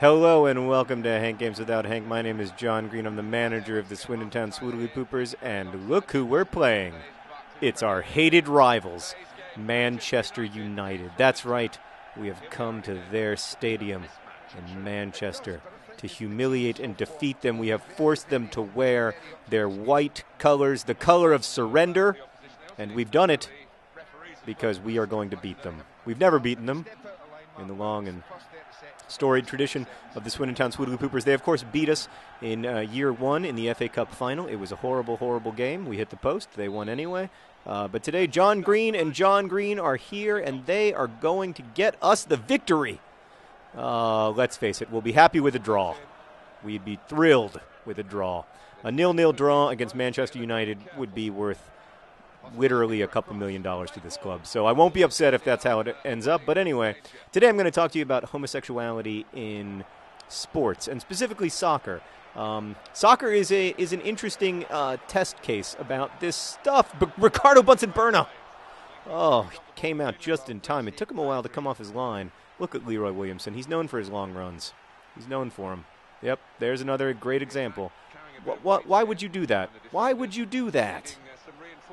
Hello and welcome to Hank Games Without Hank. My name is John Green. I'm the manager of the Swindon Town Swoodly Poopers, and look who we're playing. It's our hated rivals, Manchester United. That's right, we have come to their stadium in Manchester to humiliate and defeat them. We have forced them to wear their white colors, the color of surrender, and we've done it because we are going to beat them. We've never beaten them in the long and storied tradition of the Swindon Town Swoodly Poopers. They, of course, beat us in year one in the FA Cup final. It was a horrible, horrible game. We hit the post. They won anyway. But today, John Green and John Green are here, and they are going to get us the victory. Let's face it, we'll be happy with a draw. We'd be thrilled with a draw. A 0-0 draw against Manchester United would be worth literally a couple $1 million to this club. So I won't be upset if that's how it ends up. But anyway, today I'm going to talk to you about homosexuality in sports, and specifically soccer. Soccer is an interesting test case about this stuff. But Ricardo Bunsen-Burno, he came out just in time. It took him a while to come off his line. Look at Leroy Williamson. He's known for his long runs. He's known for them. Yep, there's another great example. Why would you do that? Why would you do that?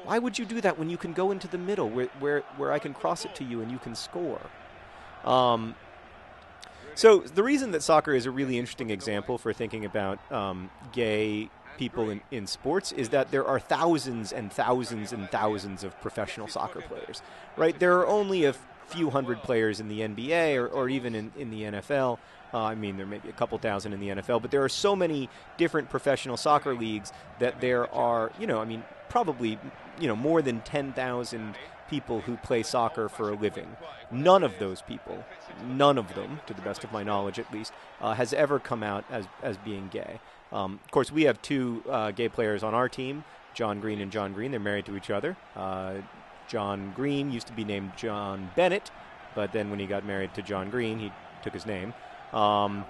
Why would you do that when you can go into the middle where I can cross it to you and you can score? So the reason that soccer is a really interesting example for thinking about gay people in sports is that there are thousands and thousands and thousands of professional soccer players, right? There are only a few hundred players in the NBA or even in the NFL. I mean, there may be a couple thousand in the NFL, but there are so many different professional soccer leagues that there are, probably, more than 10,000 people who play soccer for a living. None of those people, none of them, to the best of my knowledge at least, has ever come out as being gay. Of course, we have two gay players on our team, John Green and John Green. They're married to each other. John Green used to be named John Bennett, but then when he got married to John Green, he took his name. But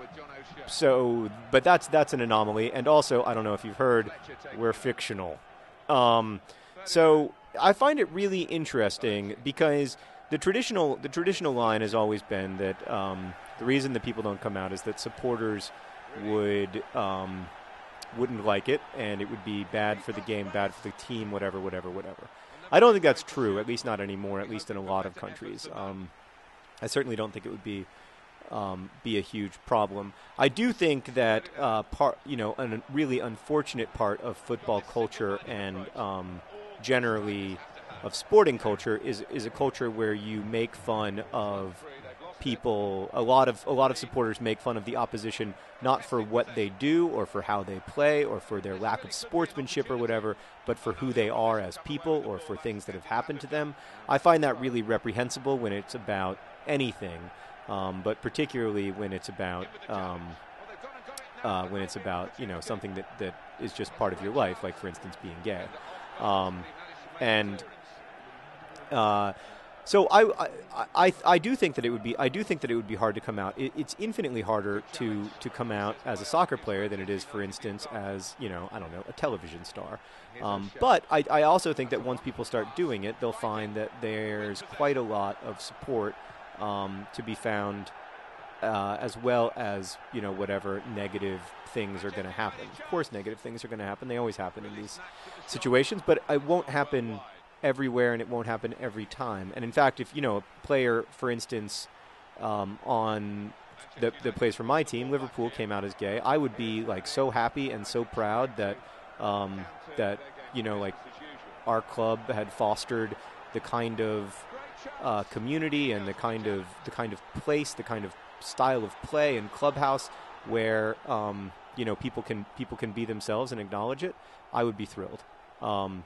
that's an anomaly. And also, I don't know if you've heard, we're fictional. So I find it really interesting because the traditional line has always been that the reason that people don't come out is that supporters wouldn't like it, and it would be bad for the game, bad for the team, whatever. I don't think that's true, at least not anymore, at least in a lot of countries. I certainly don't think it would be a huge problem. I do think that a really unfortunate part of football culture and generally of sporting culture is a culture where you make fun of people. A lot of supporters make fun of the opposition not for what they do or for how they play or for their lack of sportsmanship or whatever, but for who they are as people or for things that have happened to them. I find that really reprehensible when it's about anything. But particularly when it's about something that is just part of your life, like for instance being gay, so I do think that it would be hard to come out. It's infinitely harder to come out as a soccer player than it is, for instance, as a television star. But I also think that once people start doing it, they'll find that there's quite a lot of support to be found, as well as, whatever negative things are going to happen. Of course, negative things are going to happen. They always happen in these situations, but it won't happen everywhere and it won't happen every time. And in fact, if, a player, for instance, that plays for my team, Liverpool, came out as gay, I would be so happy and so proud that our club had fostered the kind of community and the kind of place, the kind of style of play and clubhouse where people can be themselves and acknowledge it. I would be thrilled. But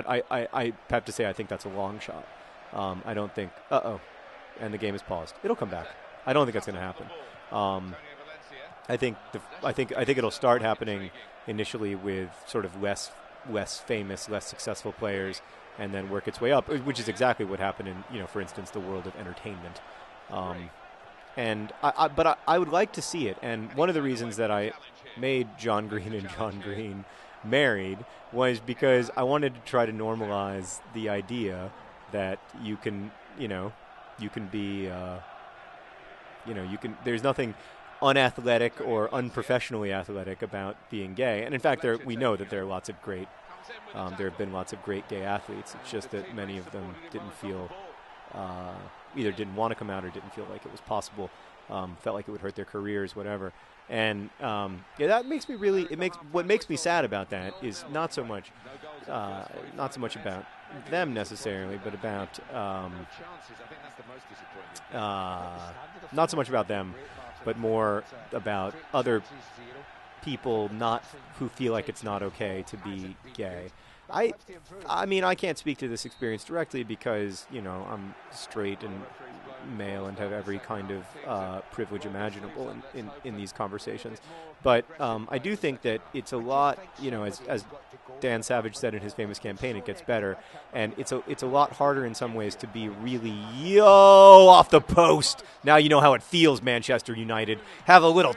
I have to say I think that's a long shot. I don't think. And the game is paused. It'll come back. I don't think that's going to happen. I think it'll start happening initially with sort of less famous, less successful players, and then work its way up, which is exactly what happened in, for instance, the world of entertainment. But I would like to see it. And one of the reasons that I made John Green and John Green married was because I wanted to try to normalize the idea that you can be There's nothing unathletic or unprofessionally athletic about being gay. And in fact, we know that there are lots of great, there have been lots of great gay athletes. It's just that many of them didn't feel, either didn't want to come out or didn't feel like it was possible, felt like it would hurt their careers, whatever. And that makes me what makes me sad about that is not so much about them necessarily, but about not so much about them, but more about other people who feel like it's not okay to be gay. I mean, I can't speak to this experience directly because, I'm straight and male and have every kind of privilege imaginable in these conversations. But I do think that it's a lot, as Dan Savage said in his famous campaign, it gets better. And it's a lot harder in some ways to be really, off the post. Now you know how it feels, Manchester United. Have a little,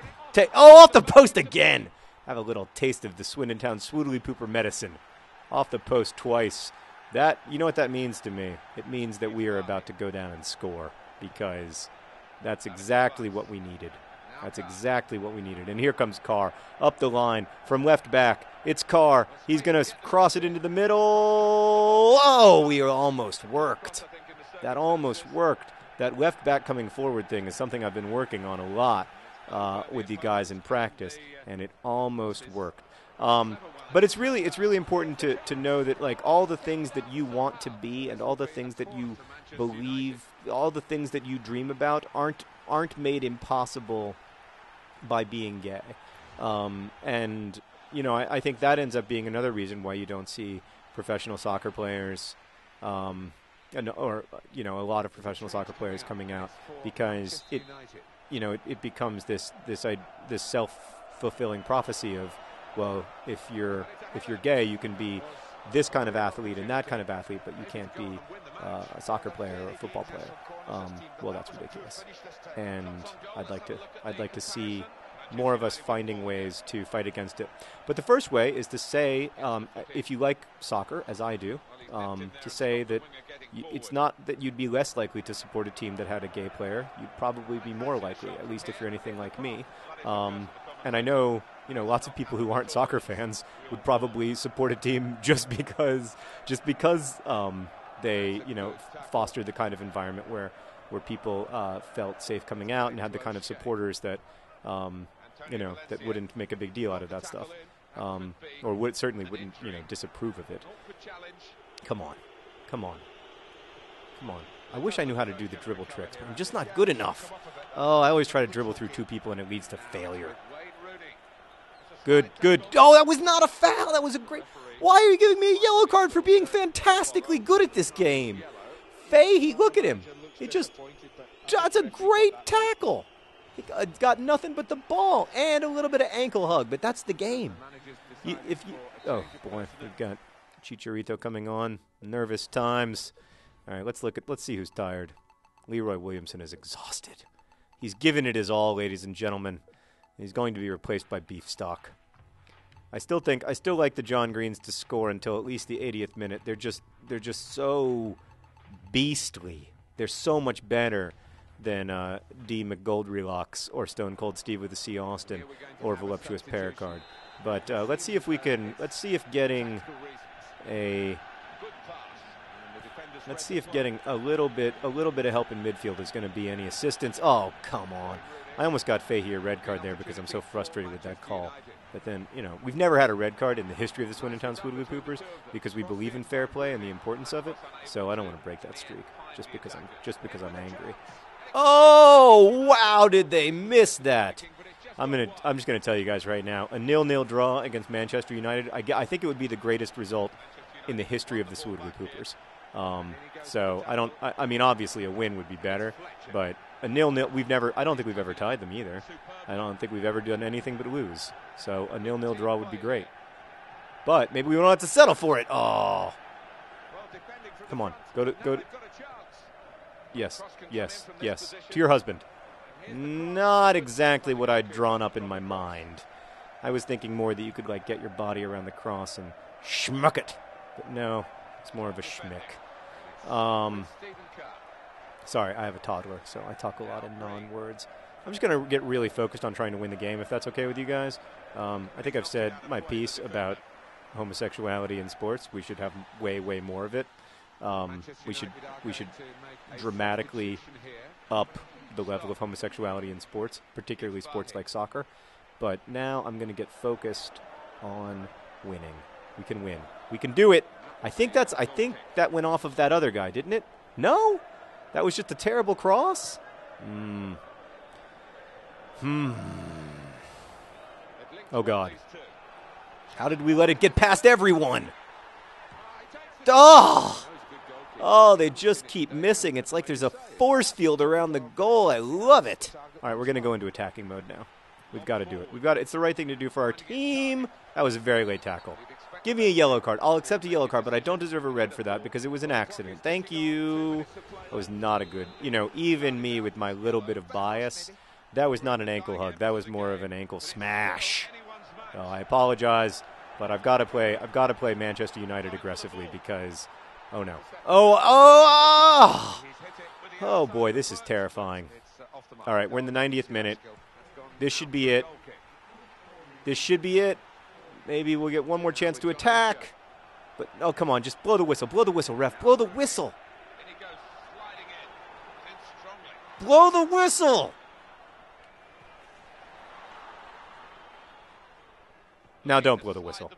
off the post again. Have a little taste of the Swindon Town Swoodly Pooper medicine. Off the post twice. That, you know what that means to me? It means that we are about to go down and score, because that's exactly what we needed. That's exactly what we needed. And here comes Carr up the line from left back. It's Carr. He's going to cross it into the middle. Oh, we almost worked. That almost worked. That left back coming forward thing is something I've been working on a lot with the guys in practice, and it almost worked. But it's really important to know that, like, all the things that you want to be and all the things that you believe, all the things that you dream about aren't made impossible by being gay. And I think that ends up being another reason why you don't see professional soccer players, or a lot of professional soccer players coming out, because it becomes this self-fulfilling prophecy of, well, if you're gay, you can be this kind of athlete and that kind of athlete, but you can't be a soccer player or a football player. Well, that's ridiculous. And I'd like to see more of us finding ways to fight against it. But the first way is to say, if you like soccer, as I do, to say that it's not that you'd be less likely to support a team that had a gay player. You'd probably be more likely, at least if you're anything like me. And I know, lots of people who aren't soccer fans would probably support a team just because they, fostered the kind of environment where people felt safe coming out and had the kind of supporters that, that wouldn't make a big deal out of that stuff, or certainly wouldn't, disapprove of it. Come on. I wish I knew how to do the dribble tricks, but I'm just not good enough. Oh, I always try to dribble through two people and it leads to failure. Good. Oh, that was not a foul. That was a great... Why are you giving me a yellow card for being fantastically good at this game? Fahey, look at him. That's a great tackle. He got nothing but the ball and a little bit of ankle hug, but that's the game. Oh, boy, we've got Chicharito coming on. Nervous times. All right, let's see who's tired. Leroy Williamson is exhausted. He's given it his all, ladies and gentlemen. He's going to be replaced by Beef Stock. I still like the John Greens to score until at least the 80th minute. They're just so beastly. They're so much better than D. McGoldrelocks or Stone Cold Steve with a C. Austin or Voluptuous Pericard. But let's see if getting a little bit of help in midfield is going to be any assistance. Oh, come on. I almost got Fahey a red card there because I'm so frustrated with that call. But then, we've never had a red card in the history of the Swindon Town Swoodly Poopers because we believe in fair play and the importance of it. So I don't want to break that streak just because I'm angry. Oh, wow, did they miss that? I'm just gonna tell you guys right now, a 0-0 draw against Manchester United. I think it would be the greatest result in the history of the Swoodly Poopers. So I mean, obviously a win would be better, but a 0-0, I don't think we've ever tied them either. I don't think we've ever done anything but lose. So a 0-0 draw would be great. But maybe we don't have to settle for it. Oh. Come on. Go to. Yes. To your husband. Not exactly what I'd drawn up in my mind. I was thinking more that you could, get your body around the cross and schmuck it. But no, it's more of a schmick. Sorry, I have a toddler, so I talk a lot in non-words. I'm just going to get really focused on trying to win the game, if that's okay with you guys. I think I've said my piece about homosexuality in sports. We should have way, way more of it. We should dramatically up the level of homosexuality in sports, particularly sports like soccer. But now I'm going to get focused on winning. We can win. We can do it. I think that went off of that other guy, didn't it? No? That was just a terrible cross? Oh, God. How did we let it get past everyone? Oh, they just keep missing. It's like there's a force field around the goal. I love it. All right, we're going to go into attacking mode now. We've got to do it. It's the right thing to do for our team. That was a very late tackle. Give me a yellow card. I'll accept a yellow card, but I don't deserve a red for that because it was an accident. Thank you. That was not a good, even me with my little bit of bias, that was not an ankle hug. That was more of an ankle smash. So I apologize, but I've got to play Manchester United aggressively because, oh no. Oh boy, this is terrifying. All right, we're in the 90th minute. This should be it. Maybe we'll get one more chance to attack. But, oh, come on, just blow the whistle. Blow the whistle, ref. Blow the whistle. Blow the whistle. Now don't blow the whistle.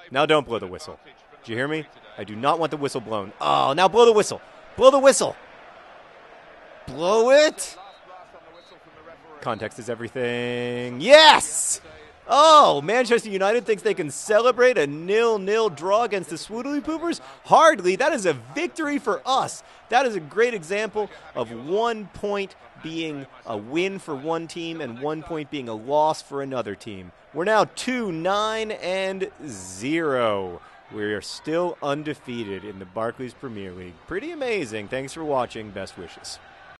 Now don't blow the whistle. Did you hear me? I do not want the whistle blown. Oh, now blow the whistle. Blow the whistle. Blow it. Context is everything. Yes! Oh, Manchester United thinks they can celebrate a 0-0 draw against the Swoodly Poopers? Hardly. That is a victory for us. That is a great example of 1 point being a win for one team and 1 point being a loss for another team. We're now 2-9-0. We're still undefeated in the Barclays Premier League. Pretty amazing. Thanks for watching. Best wishes.